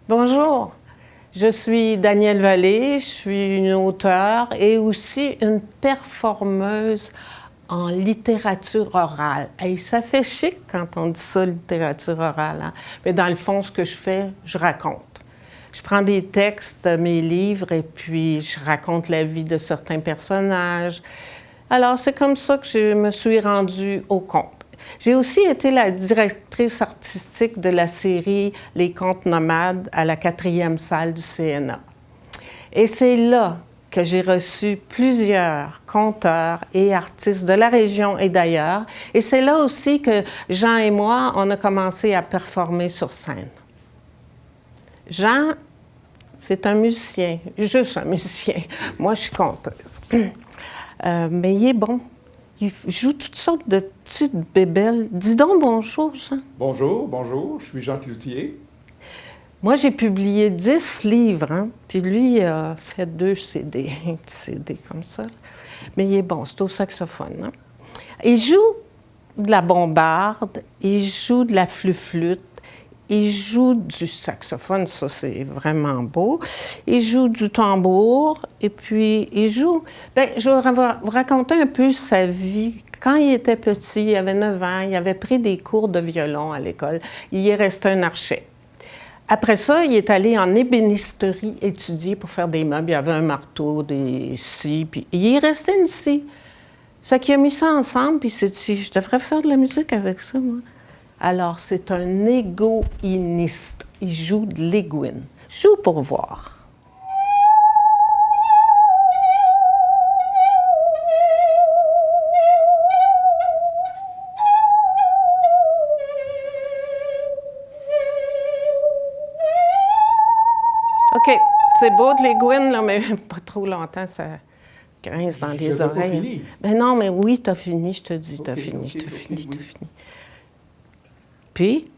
Bonjour, je suis Danielle Vallée, je suis une auteure et aussi une performeuse en littérature orale. Et ça fait chic quand on dit ça, littérature orale. Hein? Mais dans le fond, ce que je fais, je raconte. Je prends des textes, mes livres, et puis je raconte la vie de certains personnages. Alors, c'est comme ça que je me suis rendue au conte. J'ai aussi été la directrice artistique de la série Les Contes nomades à la 4e salle du CNA. Et c'est là que j'ai reçu plusieurs conteurs et artistes de la région et d'ailleurs. Et c'est là aussi que Jean et moi, on a commencé à performer sur scène. Jean, c'est un musicien, juste un musicien. Moi, je suis conteuse. Mais il est bon. Il joue toutes sortes de petites bébelles. Dis donc bonjour, Jean. Bonjour, je suis Jean Cloutier. Moi, j'ai publié 10 livres, hein? Puis lui, il a fait 2 CD, un petit CD comme ça. Mais il est bon, c'est au saxophone. Hein? Il joue de la bombarde, il joue de la flûte, il joue du saxophone, ça c'est vraiment beau. Il joue du tambour et puis il joue... Bien, je vais vous raconter un peu sa vie. Quand il était petit, il avait 9 ans, il avait pris des cours de violon à l'école. Il y est resté un archet. Après ça, il est allé en ébénisterie étudier pour faire des meubles. Il y avait un marteau, des scies, puis il est resté une scie. Ça fait qu'il a mis ça ensemble, puis il s'est dit, je devrais faire de la musique avec ça, moi. Alors, c'est un égoïniste. Il joue de l'égoïne. Joue pour voir. OK, c'est beau de l'égoïne, là, mais pas trop longtemps, ça grince dans les oreilles. Pas fini. Ben non, mais oui, t'as fini, je te dis, t'as fini. Puis,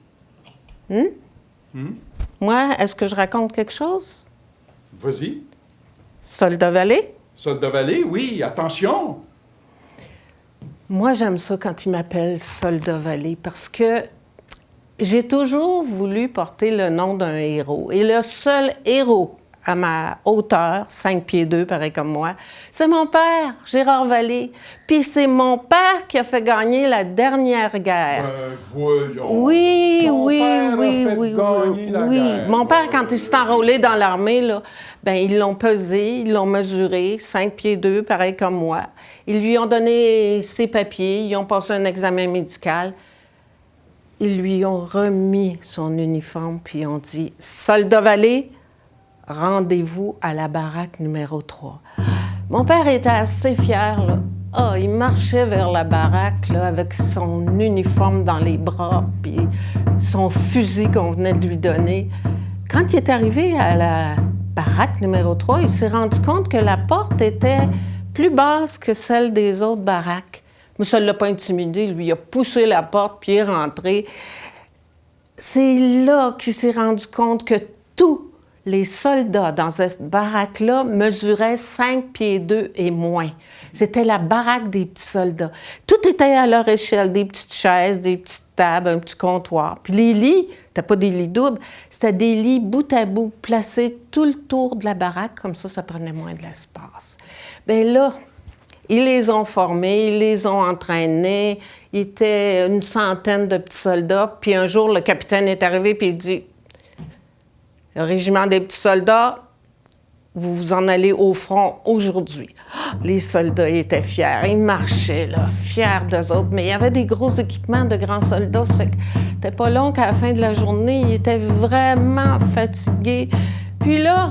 moi, est-ce que je raconte quelque chose? Vas-y. Soldat Vallée? Soldat Vallée, oui, attention! Moi, j'aime ça quand ils m'appellent Soldat Vallée parce que j'ai toujours voulu porter le nom d'un héros. Et le seul héros à ma hauteur, 5 pieds 2, pareil comme moi, c'est mon père, Gérard Vallée. Puis c'est mon père qui a fait gagner la dernière guerre. Voyons. Oui. Guerre. Mon père, quand il s'est enrôlé dans l'armée, là, ben, ils l'ont pesé, ils l'ont mesuré, 5 pieds 2, pareil comme moi. Ils lui ont donné ses papiers, ils ont passé un examen médical. Ils lui ont remis son uniforme, puis ils ont dit « Soldat Vallée, rendez-vous à la baraque numéro 3. » Mon père était assez fier, là. Ah, il marchait vers la baraque, là, avec son uniforme dans les bras, puis son fusil qu'on venait de lui donner. Quand il est arrivé à la baraque numéro 3, il s'est rendu compte que la porte était plus basse que celle des autres baraques. Mais ça ne l'a pas intimidé. Lui, il a poussé la porte, puis il est rentré. C'est là qu'il s'est rendu compte que tous les soldats dans cette baraque-là mesuraient 5 pieds 2 et moins. C'était la baraque des petits soldats. Tout était à leur échelle, des petites chaises, des petites tables, un petit comptoir. Puis les lits, c'était pas des lits doubles, c'était des lits bout à bout, placés tout le tour de la baraque, comme ça prenait moins de l'espace. Bien là, ils les ont formés, ils les ont entraînés. Il était une centaine de petits soldats. Puis un jour, le capitaine est arrivé puis il dit « Le régiment des petits soldats, vous vous en allez au front aujourd'hui. » Les soldats étaient fiers. Ils marchaient, là, fiers d'eux autres. Mais il y avait des gros équipements de grands soldats. Ça fait que c'était pas long qu'à la fin de la journée, ils étaient vraiment fatigués. Puis là,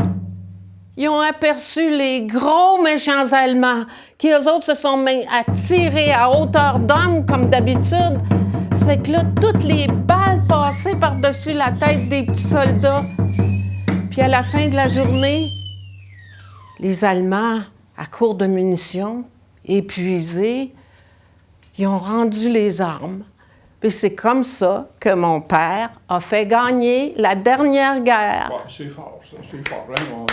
ils ont aperçu les gros méchants Allemands qui, eux autres, se sont mis à tirer à hauteur d'homme, comme d'habitude. Ça fait que là, toutes les balles passaient par-dessus la tête des petits soldats. Puis à la fin de la journée, les Allemands, à court de munitions, épuisés, ils ont rendu les armes. Puis c'est comme ça que mon père a fait gagner la dernière guerre. Ouais, c'est fort, ça, c'est fort. Hein?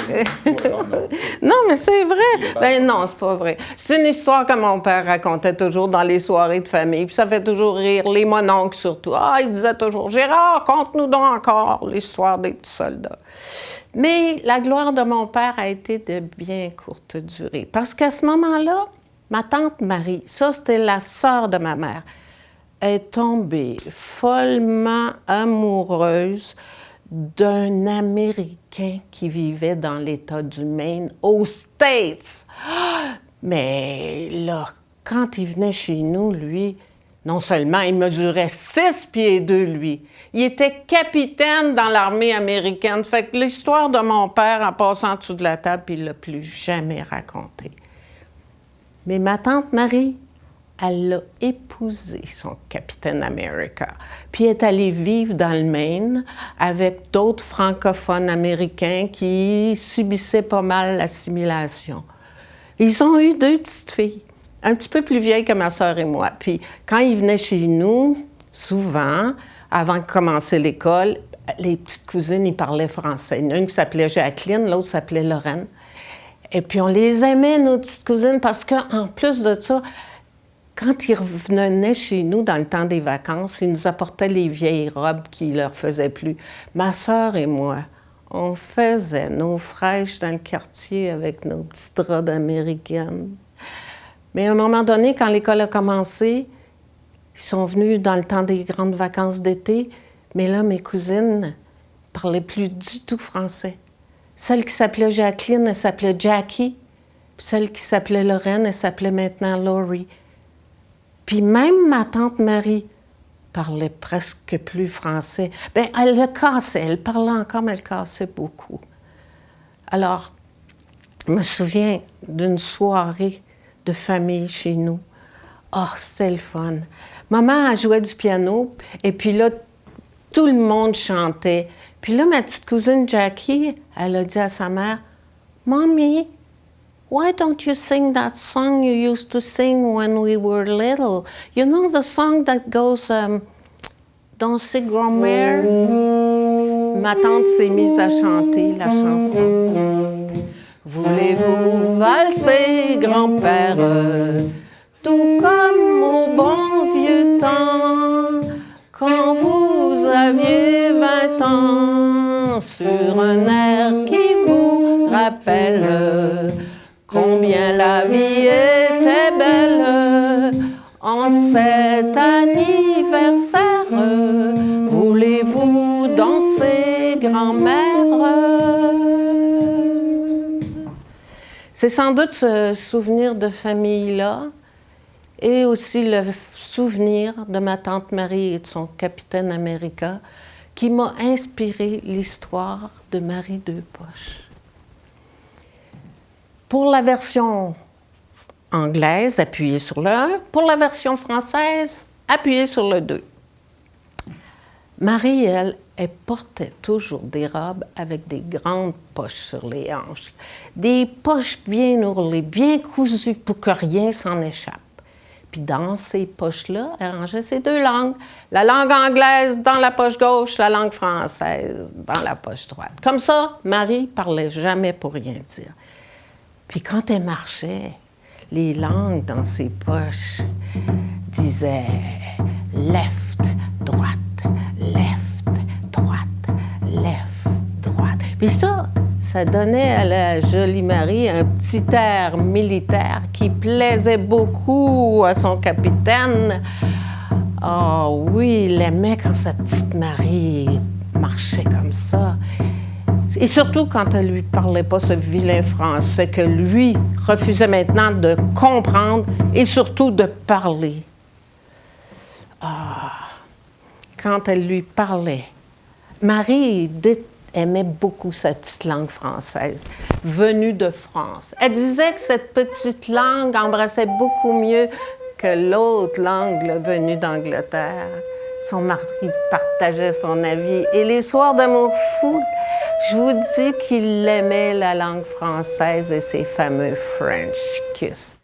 Non, mais c'est vrai. Ben non, c'est pas vrai. C'est une histoire que mon père racontait toujours dans les soirées de famille. Puis ça fait toujours rire les mononcles surtout. Ah, il disait toujours, Gérard, conte-nous donc encore l'histoire des petits soldats. Mais la gloire de mon père a été de bien courte durée. Parce qu'à ce moment-là, ma tante Marie, ça c'était la sœur de ma mère, est tombée follement amoureuse d'un Américain qui vivait dans l'État du Maine, aux States. Mais là, quand il venait chez nous, lui, non seulement il mesurait 6 pieds 2, lui, il était capitaine dans l'armée américaine. Fait que l'histoire de mon père, en passant en dessous de la table, il ne l'a plus jamais racontée. Mais ma tante Marie, elle l'a épousé, son capitaine America. Puis elle est allée vivre dans le Maine avec d'autres francophones américains qui subissaient pas mal l'assimilation. Ils ont eu 2 petites filles, un petit peu plus vieilles que ma sœur et moi. Puis quand ils venaient chez nous, souvent, avant de commencer l'école, les petites cousines, ils parlaient français. Il y en a une qui s'appelait Jacqueline, l'autre s'appelait Lorraine. Et puis on les aimait, nos petites cousines, parce qu'en plus de ça, quand ils revenaient chez nous dans le temps des vacances, ils nous apportaient les vieilles robes qui leur faisaient plus. Ma sœur et moi, on faisait nos fraîches dans le quartier avec nos petites robes américaines. Mais à un moment donné, quand l'école a commencé, ils sont venus dans le temps des grandes vacances d'été, mais là, mes cousines ne parlaient plus du tout français. Celle qui s'appelait Jacqueline, elle s'appelait Jackie. Puis celle qui s'appelait Lorraine, elle s'appelait maintenant Laurie. Puis même ma tante Marie parlait presque plus français. Bien, elle le cassait. Elle parlait encore, mais elle cassait beaucoup. Alors, je me souviens d'une soirée de famille chez nous. Oh, c'était le fun. Maman, elle jouait du piano, et puis là, tout le monde chantait. Puis là, ma petite cousine Jackie, elle a dit à sa mère, « Mommy, why don't you sing that song you used to sing when we were little? You know the song that goes, Danser grand-mère? » Ma tante s'est mise à chanter la chanson. Voulez-vous valser, grand-père, tout comme au bon vieux temps, quand vous aviez 20 ans, sur un air qui vous rappelle combien la vie était belle en cet anniversaire. Voulez-vous danser, grand-mère? C'est sans doute ce souvenir de famille-là et aussi le souvenir de ma tante Marie et de son capitaine America qui m'a inspiré l'histoire de Marie Deux-Poches. Pour la version anglaise, appuyez sur le 1. Pour la version française, appuyez sur le 2. Marie, elle portait toujours des robes avec des grandes poches sur les hanches. Des poches bien ourlées, bien cousues pour que rien s'en échappe. Puis dans ces poches-là, elle rangeait ses 2 langues. La langue anglaise dans la poche gauche, la langue française dans la poche droite. Comme ça, Marie parlait jamais pour rien dire. Puis quand elle marchait, les langues dans ses poches disaient « left, droite, left, droite, left, droite ». Puis ça donnait à la jolie Marie un petit air militaire qui plaisait beaucoup à son capitaine. Oh oui, il aimait quand sa petite Marie marchait comme ça. Et surtout quand elle ne lui parlait pas ce vilain français que lui refusait maintenant de comprendre et surtout de parler. Ah, quand elle lui parlait. Marie aimait beaucoup sa petite langue française, venue de France. Elle disait que cette petite langue embrassait beaucoup mieux que l'autre langue venue d'Angleterre. Son mari partageait son avis. Et les soirs d'amour fou, je vous dis qu'il aimait la langue française et ses fameux French kiss.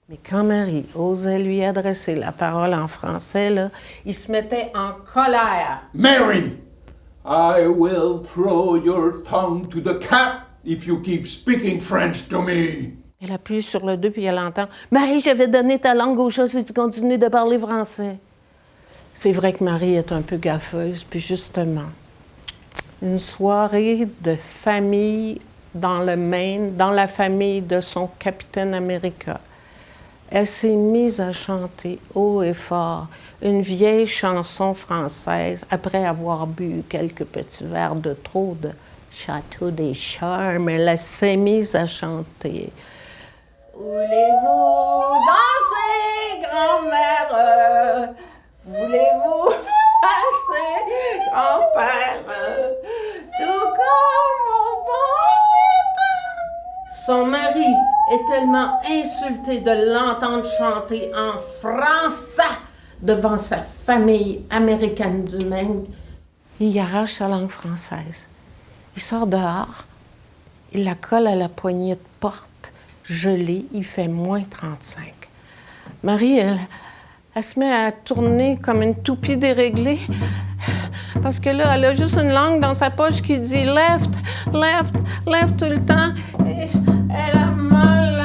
Mais quand Marie osait lui adresser la parole en français, là, il se mettait en colère. Mary, I will throw your tongue to the cat if you keep speaking French to me. Elle appuie sur le 2 puis elle entend « Marie, je vais donner ta langue au chat si tu continues de parler français. » C'est vrai que Marie est un peu gaffeuse, puis justement, une soirée de famille dans le Maine, dans la famille de son capitaine America. Elle s'est mise à chanter haut et fort une vieille chanson française après avoir bu quelques petits verres de trop de Château des Charmes. Elle s'est mise à chanter. Voulez-vous danser, grand-mère? Voulez-vous danser, grand-père? Tout comme mon bon temps. Son mari est tellement insulté de l'entendre chanter en français devant sa famille américaine du Maine. Il arrache sa langue française. Il sort dehors, il la colle à la poignée de porte, gelée, il fait moins 35. Marie, elle se met à tourner comme une toupie déréglée. Parce que là, elle a juste une langue dans sa poche qui dit left, left, left tout le temps. Et elle a mal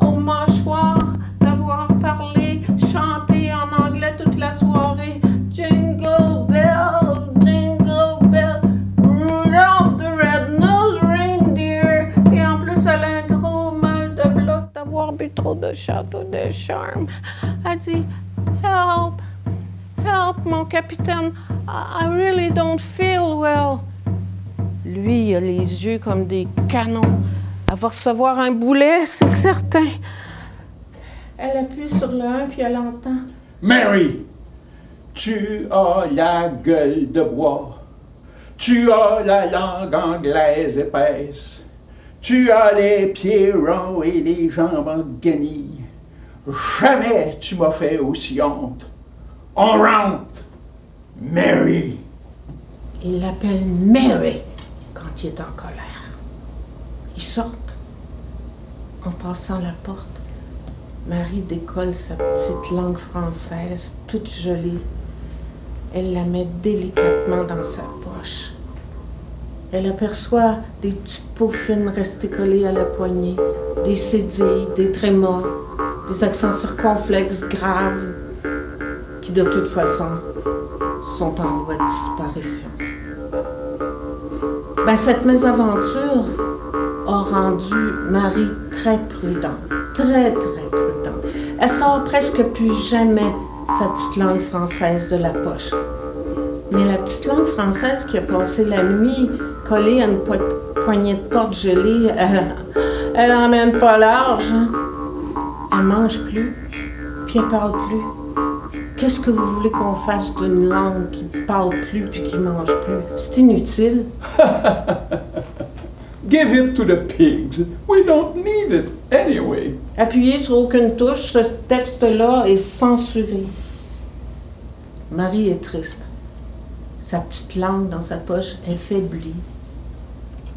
au mâchoire d'avoir parlé, chanté en anglais toute la soirée. Jingle bell, Rudolph the red-nosed reindeer. Et en plus, elle a un gros mal de bloc d'avoir bu trop de Château des Charmes. Elle dit help, help, mon capitaine. I really don't feel well. Lui, il a les yeux comme des canons. Elle va recevoir un boulet, c'est certain. Elle appuie sur le 1 puis elle entend. Mary, tu as la gueule de bois. Tu as la langue anglaise épaisse. Tu as les pieds ronds et les jambes en guenilles. Jamais tu m'as fait aussi honte. On rentre, Mary. Il l'appelle Mary quand il est en colère. Ils sortent. En passant la porte, Marie décolle sa petite langue française, toute jolie. Elle la met délicatement dans sa poche. Elle aperçoit des petites peaux fines restées collées à la poignée, des cédilles, des trémas, des accents circonflexes graves qui, de toute façon, sont en voie de disparition. Cette mésaventure a rendu Marie très prudente, très prudente. Elle sort presque plus jamais sa petite langue française de la poche. Mais la petite langue française qui a passé la nuit collée à une poignée de porte gelée, elle emmène pas large. Hein? Elle mange plus, puis elle parle plus. Qu'est-ce que vous voulez qu'on fasse d'une langue qui parle plus puis qui mange plus? C'est inutile. Give it to the pigs. We don't need it anyway. Appuyez sur aucune touche, ce texte-là est censuré. Marie est triste. Sa petite langue dans sa poche est faiblie.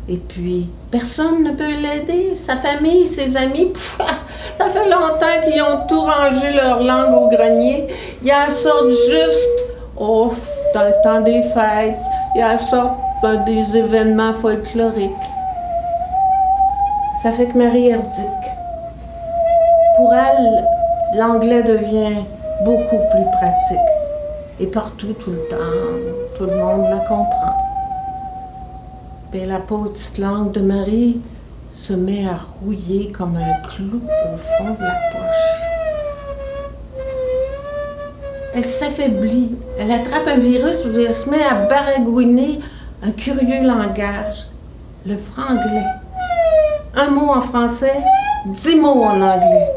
Et puis, personne ne peut l'aider. Sa famille, ses amis, ça fait longtemps qu'ils ont tout rangé leur langue au grenier. Ils en sortent juste, dans le temps des fêtes. Ils en sortent des événements folkloriques. Ça fait que Marie est abdique. Pour elle, l'anglais devient beaucoup plus pratique. Et partout, tout le temps, tout le monde la comprend. Et la pauvre petite langue de Marie se met à rouiller comme un clou au fond de la poche. Elle s'affaiblit, elle attrape un virus où elle se met à baragouiner un curieux langage, le franglais. Un mot en français, 10 mots en anglais.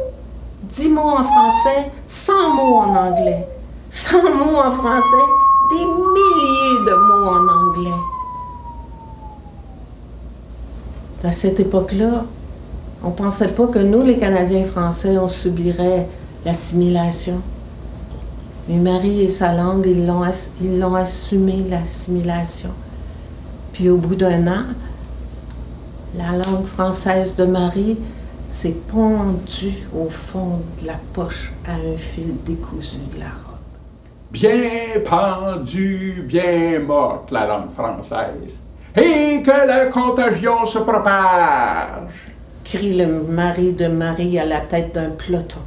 10 mots en français, 100 mots en anglais. 100 mots en français, des milliers de mots en anglais. À cette époque-là, on ne pensait pas que nous, les Canadiens français, on subirait l'assimilation. Mais Marie et sa langue, ils l'ont assumé, l'assimilation. Puis au bout d'un an, la langue française de Marie s'est pendu au fond de la poche à un fil décousu de la robe. Bien pendue, bien morte, la langue française. Et que la contagion se propage! Crie le mari de Marie à la tête d'un peloton.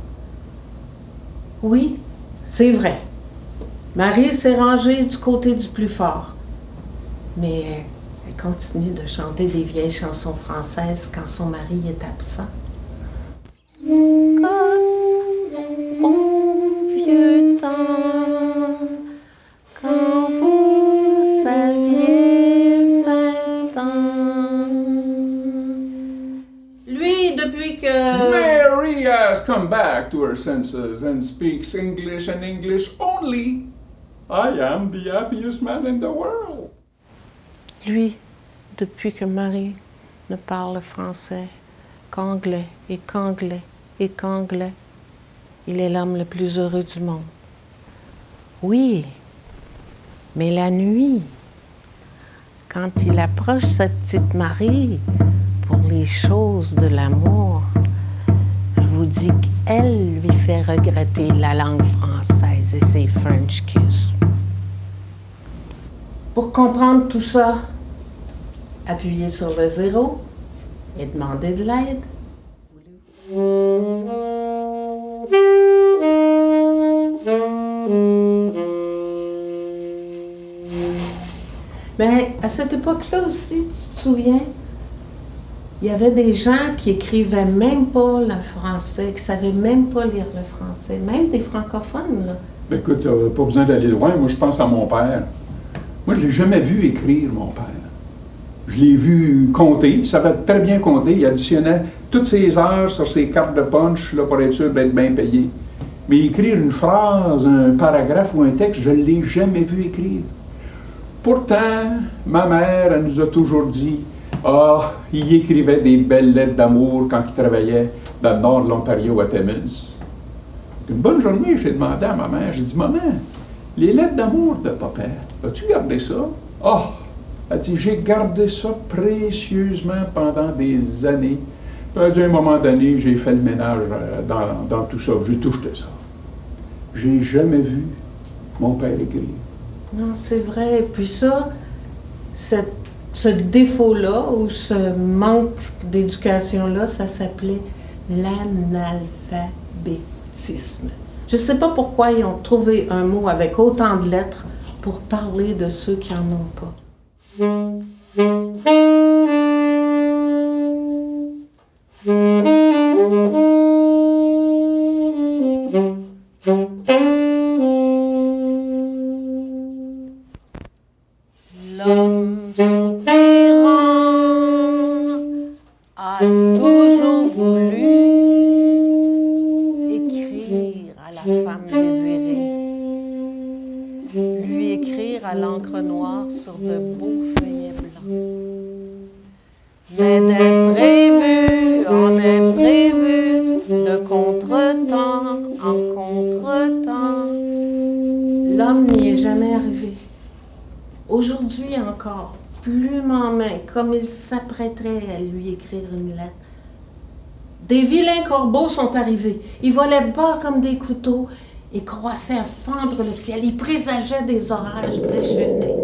Oui, c'est vrai. Marie s'est rangée du côté du plus fort. Mais elle continue de chanter des vieilles chansons françaises quand son mari est absent. Comme au vieux temps, quand vous aviez 20 ans. Lui, depuis que... Mary has come back to her senses and speaks English and English only. I am the happiest man in the world. Lui, depuis que Marie ne parle français qu'anglais et qu'anglais et qu'anglais, il est l'homme le plus heureux du monde. Oui, mais la nuit, quand il approche sa petite Marie pour les choses de l'amour, je vous dis qu'elle lui fait regretter la langue française et ses French kiss. Pour comprendre tout ça, appuyez sur le 0 et demandez de l'aide. Mais à cette époque-là aussi, tu te souviens, il y avait des gens qui écrivaient même pas le français, qui savaient même pas lire le français, même des francophones, là. Ben écoute, tu n'as pas besoin d'aller loin. Moi, je pense à mon père. Moi, je ne l'ai jamais vu écrire, mon père. Je l'ai vu compter. Il savait très bien compter. Il additionnait toutes ses heures sur ses cartes de punch là, pour être sûr d'être bien payé. Mais écrire une phrase, un paragraphe ou un texte, je ne l'ai jamais vu écrire. Pourtant, ma mère, elle nous a toujours dit « Ah, il écrivait des belles lettres d'amour quand il travaillait dans le nord de l'Ontario à Timmins. » Une bonne journée, j'ai demandé à ma mère, j'ai dit « Maman, les lettres d'amour de papa, as-tu gardé ça? » « Oh! » Elle dit « J'ai gardé ça précieusement pendant des années. » Puis elle dit « À un moment donné, j'ai fait le ménage dans tout ça, j'ai tout jeté ça. » J'ai jamais vu mon père écrire. Non, c'est vrai. Et puis ça, ce défaut-là ou ce manque d'éducation-là, ça s'appelait l'analphabétisme. Je ne sais pas pourquoi ils ont trouvé un mot avec autant de lettres pour parler de ceux qui n'en ont pas. L'homme soupirant a toujours voulu écrire à la femme désirée, lui écrire à l'encre noire sur de beaux feuillets blancs. Mais d'imprévu en imprévu, de contretemps en contretemps, l'homme n'y est jamais arrivé. Aujourd'hui encore, plume en main, comme il s'apprêterait à lui écrire une lettre, des vilains corbeaux sont arrivés. Ils volaient bas comme des couteaux et croissaient à fendre le ciel. Ils présageaient des orages déchaînés.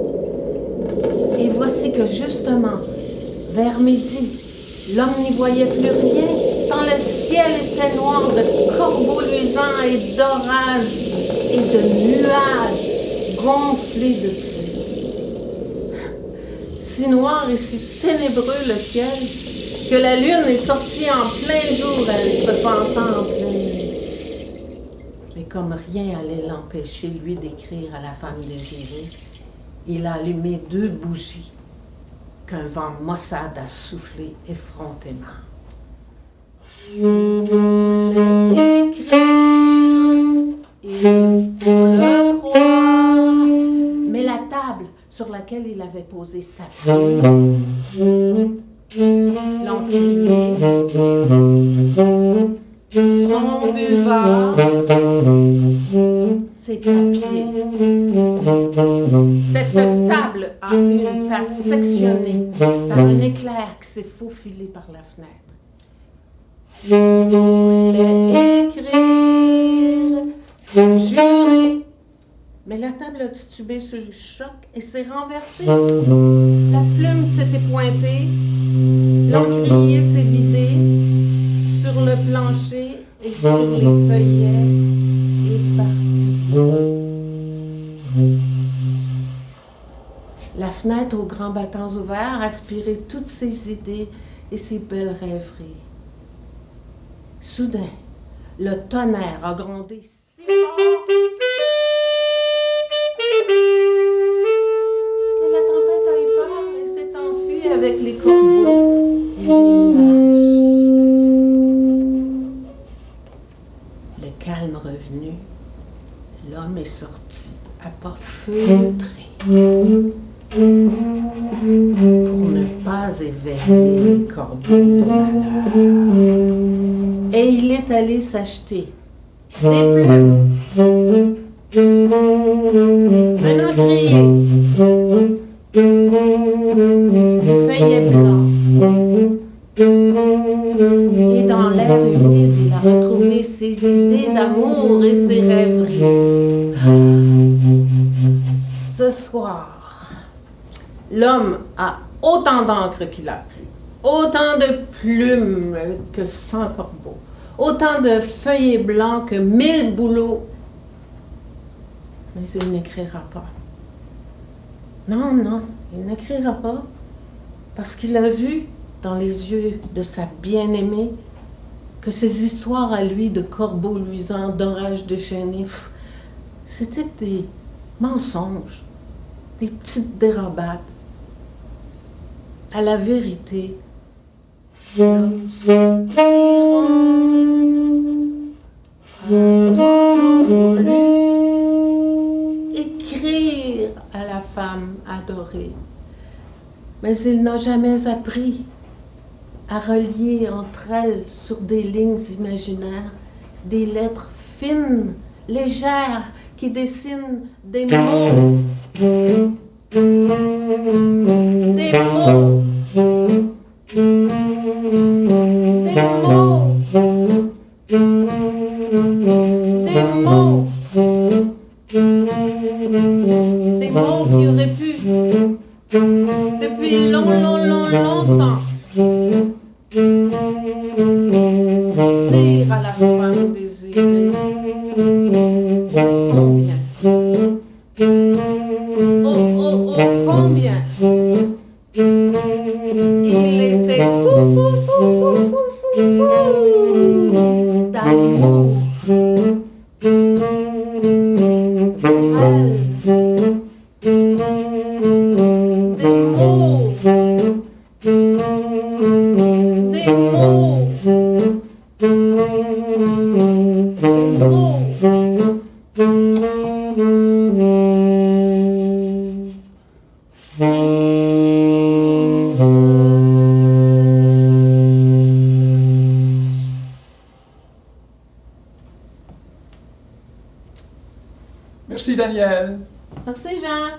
Et voici que justement, vers midi, l'homme n'y voyait plus rien, tant le ciel était noir de corbeaux luisants et d'orages et de nuages gonflés de pluie. Si noir et si ténébreux le ciel, que la lune est sortie en plein jour, elle se pensant en pleine nuit. Mais comme rien allait l'empêcher, lui, d'écrire à la femme désirée, il a allumé 2 bougies qu'un vent maussade a soufflé effrontément. Il voulait écrire, il faut le croire, mais la table sur laquelle il avait posé sa plume, l'encrier, son buvard, ses papiers. Cette table a eu une patte sectionnée par un éclair qui s'est faufilé par la fenêtre. voulait écrire, jurer. Mais la table a titubé sur le choc et s'est renversée. La plume s'était pointée, l'encrier s'est vidé sur le plancher et sur les feuillets éparpillés. La fenêtre aux grands battants ouverts aspirait toutes ses idées et ses belles rêveries. Soudain, le tonnerre a grondé si fort que la tempête a eu peur et s'est enfuie avec les corbeaux et les nuages. Le calme revenu, l'homme est sorti à pas feutrés pour ne pas éveiller les corbeaux de malheur. Et il est allé s'acheter des plumes, un encrier, des feuillets blancs. Et dans l'air humide, il a retrouvé ses idées d'amour et ses rêveries. Ce soir, l'homme a autant d'encre qu'il a pris, autant de plumes que 100 corbeaux, autant de feuillets blancs que 1000 bouleaux. Mais il n'écrira pas. Non, non, il n'écrira pas parce qu'il a vu dans les yeux de sa bien-aimée que ces histoires à lui de corbeaux luisants, d'orages déchaînés, c'était des mensonges, des petites dérobades. À la vérité, l'homme soupirant a toujours voulu écrire à la femme adorée, mais il n'a jamais appris à relier entre elles sur des lignes imaginaires des lettres fines, légères, qui dessinent des mots. Des mots. Des mots. Des mots. Des mots qui auraient pu, depuis longtemps, dire à la femme désirée combien, combien il était fou d'amour pour elle. Des mots. Des mots. Merci, Daniel. Merci, Jean.